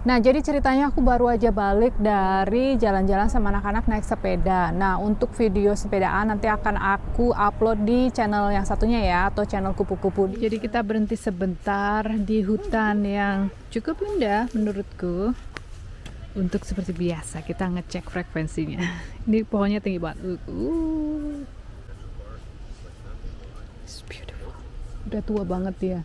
Nah, jadi ceritanya aku baru aja balik dari jalan-jalan sama anak-anak naik sepeda. Nah, untuk video sepedaan nanti akan aku upload di channel yang satunya ya, atau channel kupu-kupu. Jadi kita berhenti sebentar di hutan yang cukup indah menurutku. Untuk seperti biasa, kita ngecek frekuensinya. Ini pohonnya tinggi banget. It's beautiful. Udah tua banget dia.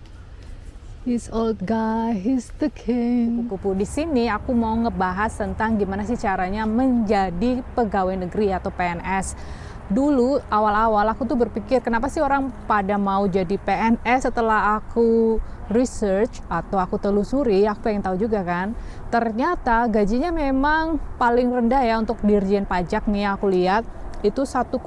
He's old guy, he's the king. Kupu-kupu. Di sini aku mau ngebahas tentang gimana sih caranya menjadi pegawai negeri atau PNS. Dulu awal-awal aku tuh berpikir kenapa sih orang pada mau jadi PNS. Setelah aku research atau aku telusuri, aku pengen tahu juga kan. Ternyata gajinya memang paling rendah ya untuk dirjen pajak nih aku lihat. Itu 1,6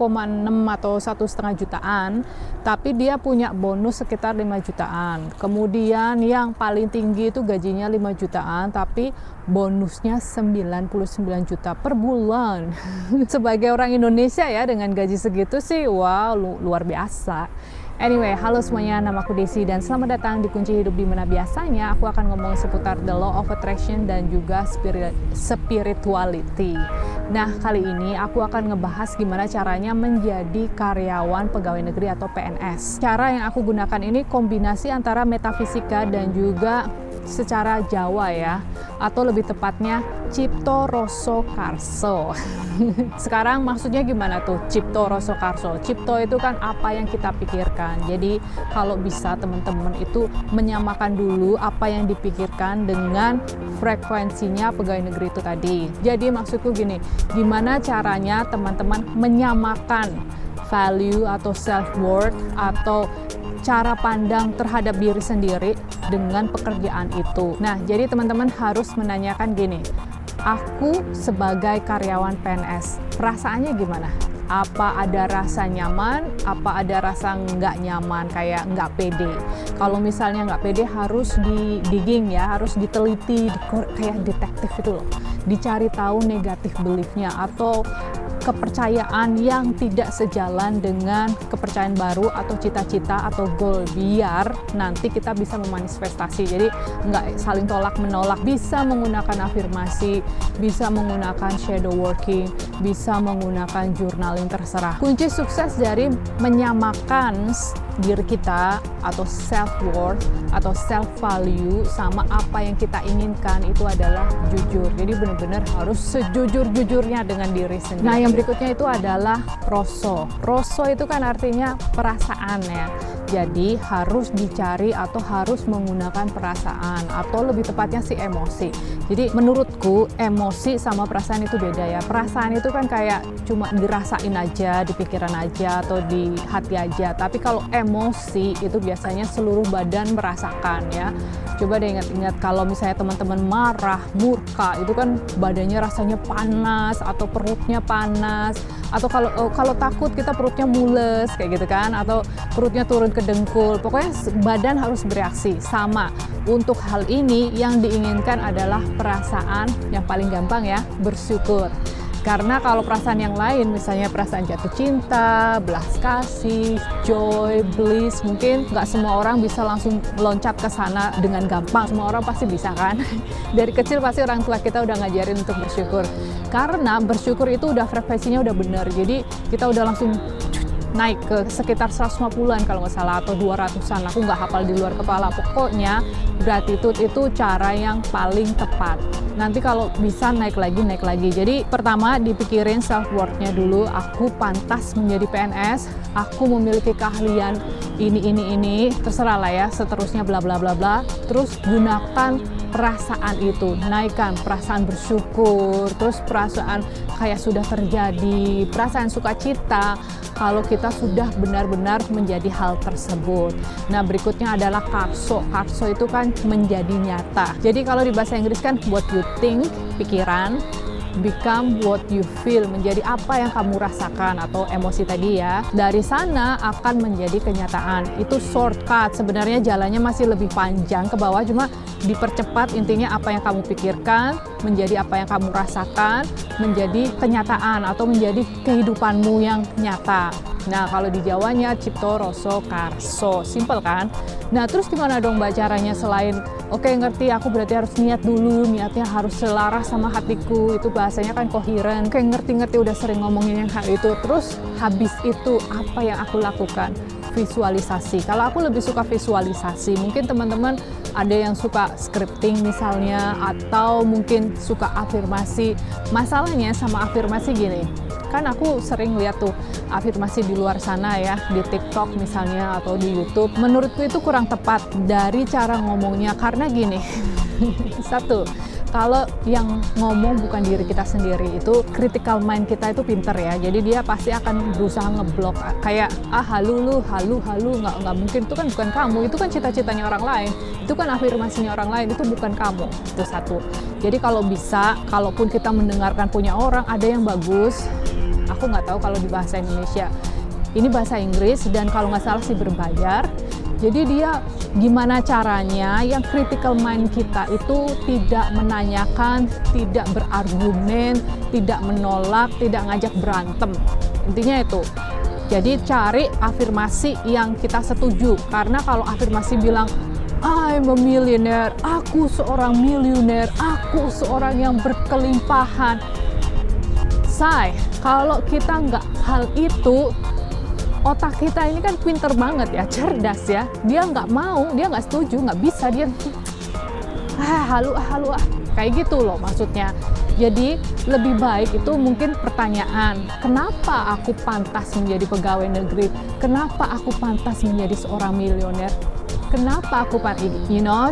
atau 1,5 jutaan, tapi dia punya bonus sekitar 5 jutaan. Kemudian yang paling tinggi itu gajinya 5 jutaan, tapi bonusnya 99 juta per bulan. Sebagai orang Indonesia ya, dengan gaji segitu sih, wow, luar biasa. Anyway, halo semuanya, namaku Desi dan selamat datang di Kunci Hidup, di mana biasanya aku akan ngomong seputar the law of attraction dan juga spirituality. Nah, kali ini aku akan ngebahas gimana caranya menjadi karyawan pegawai negeri atau PNS. Cara yang aku gunakan ini kombinasi antara metafisika dan juga secara Jawa ya, atau lebih tepatnya Cipto Roso Karso. Sekarang maksudnya gimana tuh Cipto Roso Karso? Cipto itu kan apa yang kita pikirkan. Jadi kalau bisa teman-teman itu menyamakan dulu apa yang dipikirkan dengan frekuensinya pegawai negeri itu tadi. Jadi maksudku gini, gimana caranya teman-teman menyamakan value atau self-worth atau cara pandang terhadap diri sendiri dengan pekerjaan itu. Nah, jadi teman-teman harus menanyakan gini, aku sebagai karyawan PNS, perasaannya gimana? Apa ada rasa nyaman, apa ada rasa nggak nyaman, kayak nggak pede. Kalau misalnya nggak pede harus di digging ya, harus diteliti, kayak detektif itu loh. Dicari tahu negatif beliefnya atau kepercayaan yang tidak sejalan dengan kepercayaan baru atau cita-cita atau goal, biar nanti kita bisa memanifestasi. Jadi nggak saling tolak menolak, bisa menggunakan afirmasi, bisa menggunakan shadow working, bisa menggunakan journaling, terserah. Kunci sukses dari menyamakan diri kita atau self worth atau self value sama apa yang kita inginkan itu adalah jujur. Jadi benar-benar harus sejujur-jujurnya dengan diri sendiri. Nah, yang berikutnya itu adalah roso. Roso itu kan artinya perasaan ya. Jadi harus dicari atau harus menggunakan perasaan atau lebih tepatnya si emosi. Jadi menurutku emosi sama perasaan itu beda ya. Perasaan itu kan kayak cuma dirasain aja, di pikiran aja atau di hati aja. Tapi kalau emosi itu biasanya seluruh badan merasakan ya. Coba deh ingat-ingat kalau misalnya teman-teman marah, murka, itu kan badannya rasanya panas atau perutnya panas, atau kalau takut kita perutnya mules kayak gitu kan, atau perutnya turun ke dengkul. Pokoknya badan harus bereaksi sama. Untuk hal ini yang diinginkan adalah perasaan yang paling gampang ya, bersyukur. Karena kalau perasaan yang lain, misalnya perasaan jatuh cinta, belas kasih, joy, bliss, mungkin nggak semua orang bisa langsung loncat ke sana dengan gampang. Semua orang pasti bisa kan? Dari kecil pasti orang tua kita udah ngajarin untuk bersyukur. Karena bersyukur itu udah frekuensinya udah benar. Jadi kita udah langsung naik ke sekitar 150-an kalau nggak salah, atau 200-an. Aku nggak hafal di luar kepala. Pokoknya gratitude itu cara yang paling tepat. Nanti kalau bisa naik lagi. Jadi pertama dipikirin self-worth-nya dulu. Aku pantas menjadi PNS, aku memiliki keahlian ini, terserah lah ya, seterusnya bla bla bla bla. Terus gunakan perasaan itu, naikkan perasaan bersyukur, terus perasaan kayak sudah terjadi, perasaan sukacita kalau kita sudah benar-benar menjadi hal tersebut. Nah, berikutnya adalah karso. Karso itu kan menjadi nyata. Jadi kalau di bahasa Inggris kan what you think, pikiran, become what you feel, menjadi apa yang kamu rasakan atau emosi tadi ya. Dari sana akan menjadi kenyataan. Itu shortcut, sebenarnya jalannya masih lebih panjang ke bawah, cuma dipercepat. Intinya apa yang kamu pikirkan menjadi apa yang kamu rasakan, menjadi kenyataan atau menjadi kehidupanmu yang nyata. Nah, kalau di Jawanya Cipto Rasa Karso, simple kan? Nah, terus gimana dong Mbak caranya selain oke ngerti aku berarti harus niat dulu, niatnya harus selaras sama hatiku, itu bahasanya kan koheren. Oke ngerti-ngerti udah sering ngomongin yang hal itu, terus habis itu apa yang aku lakukan? Visualisasi. Kalau aku lebih suka visualisasi, mungkin teman-teman ada yang suka scripting misalnya, atau mungkin suka afirmasi. Masalahnya sama afirmasi gini, kan aku sering lihat tuh afirmasi di luar sana ya, di TikTok misalnya atau di YouTube. Menurutku itu kurang tepat dari cara ngomongnya, karena gini, satu, kalau yang ngomong bukan diri kita sendiri, itu critical mind kita itu pinter ya, jadi dia pasti akan berusaha ngeblok, kayak halu lu, halu nggak mungkin, itu kan bukan kamu, itu kan cita-citanya orang lain, itu kan afirmasinya orang lain, itu bukan kamu. Itu satu. Jadi kalau bisa, kalaupun kita mendengarkan punya orang ada yang bagus, aku nggak tahu kalau di bahasa Indonesia, ini bahasa Inggris dan kalau nggak salah sih berbayar. Jadi dia gimana caranya yang critical mind kita itu tidak menanyakan, tidak berargumen, tidak menolak, tidak ngajak berantem. Intinya itu. Jadi cari afirmasi yang kita setuju. Karena kalau afirmasi bilang I'm a millionaire, aku seorang miliuner, aku seorang yang berkelimpahan. Say, kalau kita nggak hal itu, otak kita ini kan pinter banget ya, cerdas ya. Dia nggak mau, dia nggak setuju, nggak bisa, dia halu kayak gitu loh maksudnya. Jadi lebih baik itu mungkin pertanyaan, kenapa aku pantas menjadi pegawai negeri? Kenapa aku pantas menjadi seorang milioner? Kenapa aku pantas?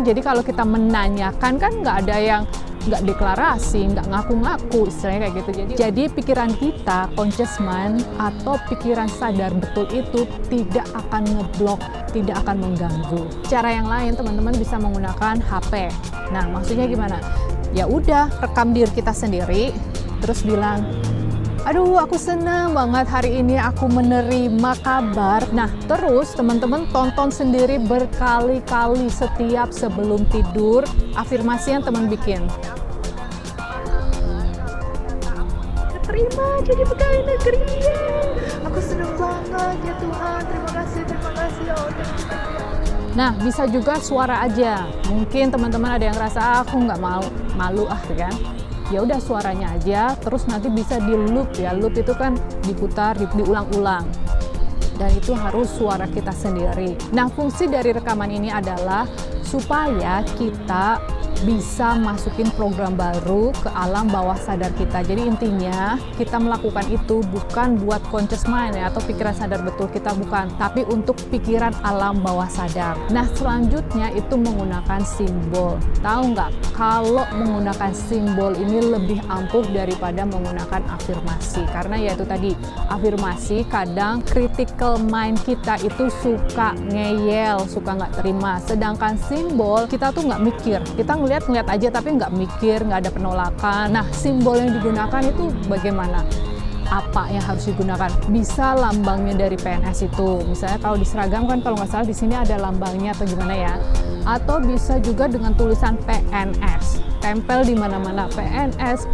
Jadi kalau kita menanyakan kan nggak ada yang nggak deklarasi, nggak ngaku-ngaku, istilahnya kayak gitu. Jadi pikiran kita, conscious mind atau pikiran sadar betul itu tidak akan ngeblok, tidak akan mengganggu. Cara yang lain teman-teman bisa menggunakan HP. Nah maksudnya gimana? Ya udah rekam diri kita sendiri, terus bilang, aduh aku senang banget hari ini aku menerima kabar. Nah terus teman-teman tonton sendiri berkali-kali setiap sebelum tidur afirmasi yang teman bikin. Terima jadi pegawai negeri, aku senang banget ya Tuhan, terima kasih ya Allah. Nah bisa juga suara aja, mungkin teman-teman ada yang ngerasa aku nggak malu kan. Ya udah suaranya aja, terus nanti bisa di loop ya. Loop itu kan diputar, diulang-ulang. Dan itu harus suara kita sendiri. Nah, fungsi dari rekaman ini adalah supaya kita bisa masukin program baru ke alam bawah sadar kita. Jadi intinya kita melakukan itu bukan buat conscious mind ya, atau pikiran sadar betul kita, bukan, tapi untuk pikiran alam bawah sadar. Nah selanjutnya itu menggunakan simbol. Tahu nggak kalau menggunakan simbol ini lebih ampuh daripada menggunakan afirmasi, karena yaitu tadi afirmasi kadang critical mind kita itu suka ngeyel, suka nggak terima, sedangkan simbol kita tuh nggak mikir, kita ngeliat aja tapi nggak mikir, nggak ada penolakan. Nah simbol yang digunakan itu bagaimana? Apa yang harus digunakan? Bisa lambangnya dari PNS itu, misalnya kalau di seragam kan kalau nggak salah di sini ada lambangnya atau gimana ya, atau bisa juga dengan tulisan PNS, tempel di mana-mana PNS,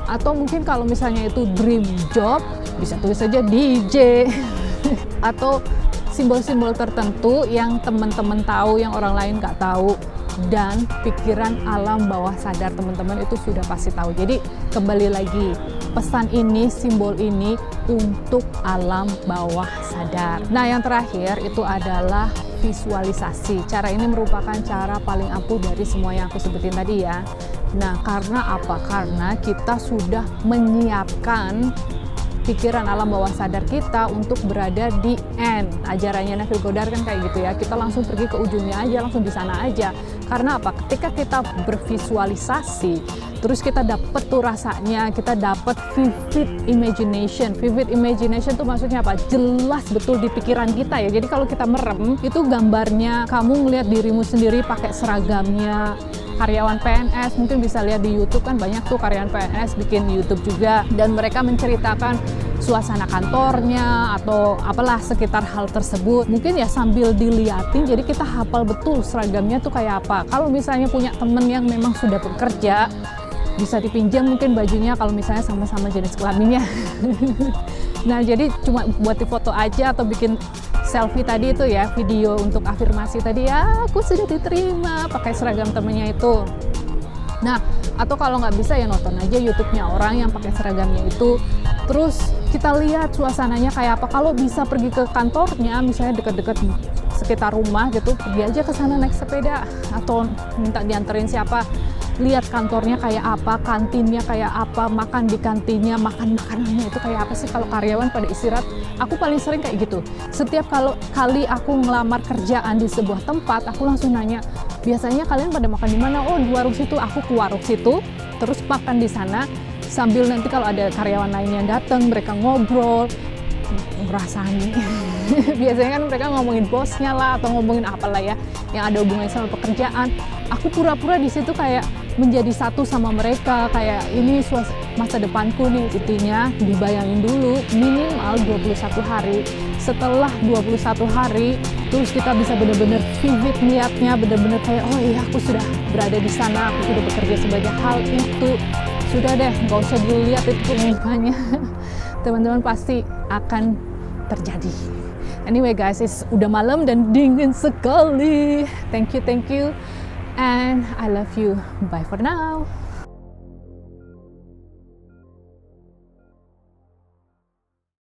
atau mungkin kalau misalnya itu dream job bisa tulis saja DJ atau simbol-simbol tertentu yang teman-teman tahu yang orang lain nggak tahu. Dan pikiran alam bawah sadar teman-teman itu sudah pasti tahu. Jadi kembali lagi, pesan ini, simbol ini untuk alam bawah sadar. Nah yang terakhir itu adalah visualisasi. Cara ini merupakan cara paling ampuh dari semua yang aku sebutin tadi ya. Nah karena apa? Karena kita sudah menyiapkan pikiran alam bawah sadar kita untuk berada di end. Ajarannya Neville Goddard kan kayak gitu ya, kita langsung pergi ke ujungnya aja, langsung di sana aja. Karena apa? Ketika kita bervisualisasi, terus kita dapet tuh rasanya, kita dapet vivid imagination. Vivid imagination tuh maksudnya apa? Jelas betul di pikiran kita ya. Jadi kalau kita merem, itu gambarnya kamu ngelihat dirimu sendiri pakai seragamnya karyawan PNS, mungkin bisa lihat di YouTube kan banyak tuh karyawan PNS bikin YouTube juga, dan mereka menceritakan suasana kantornya atau apalah sekitar hal tersebut. Mungkin ya sambil diliatin, jadi kita hafal betul seragamnya tuh kayak apa. Kalau misalnya punya temen yang memang sudah bekerja, bisa dipinjam mungkin bajunya kalau misalnya sama-sama jenis kelaminnya. Nah, jadi cuma buat di foto aja atau bikin selfie tadi itu ya, video untuk afirmasi tadi, ya aku sudah diterima pakai seragam temennya itu. Nah, atau kalau nggak bisa ya nonton aja YouTube-nya orang yang pakai seragamnya itu. Terus kita lihat suasananya kayak apa. Kalau bisa pergi ke kantornya, misalnya dekat-dekat sekitar rumah gitu, pergi aja ke sana naik sepeda atau minta dianterin siapa. Lihat kantornya kayak apa, kantinnya kayak apa, makan di kantinnya, makan makanannya itu kayak apa sih kalau karyawan pada istirahat. Aku paling sering kayak gitu. Setiap kali aku ngelamar kerjaan di sebuah tempat, aku langsung nanya, biasanya kalian pada makan di mana? Oh, di warung situ. Aku ke warung situ, terus makan di sana, sambil nanti kalau ada karyawan lain yang datang, mereka ngobrol, ngerasani. Biasanya kan mereka ngomongin bosnya lah, atau ngomongin apalah ya, yang ada hubungannya sama pekerjaan. Aku pura-pura di situ kayak menjadi satu sama mereka, kayak ini masa depanku nih. Intinya dibayangin dulu minimal 21 hari. Setelah 21 hari, terus kita bisa benar-benar vivid niatnya, benar-benar kayak, oh iya aku sudah berada di sana, aku sudah bekerja sebagai hal itu. Sudah deh, nggak usah dilihat itu pengumumannya. Teman-teman pasti akan terjadi. Anyway guys, udah malam dan dingin sekali. Thank you, and I love you. Bye for now.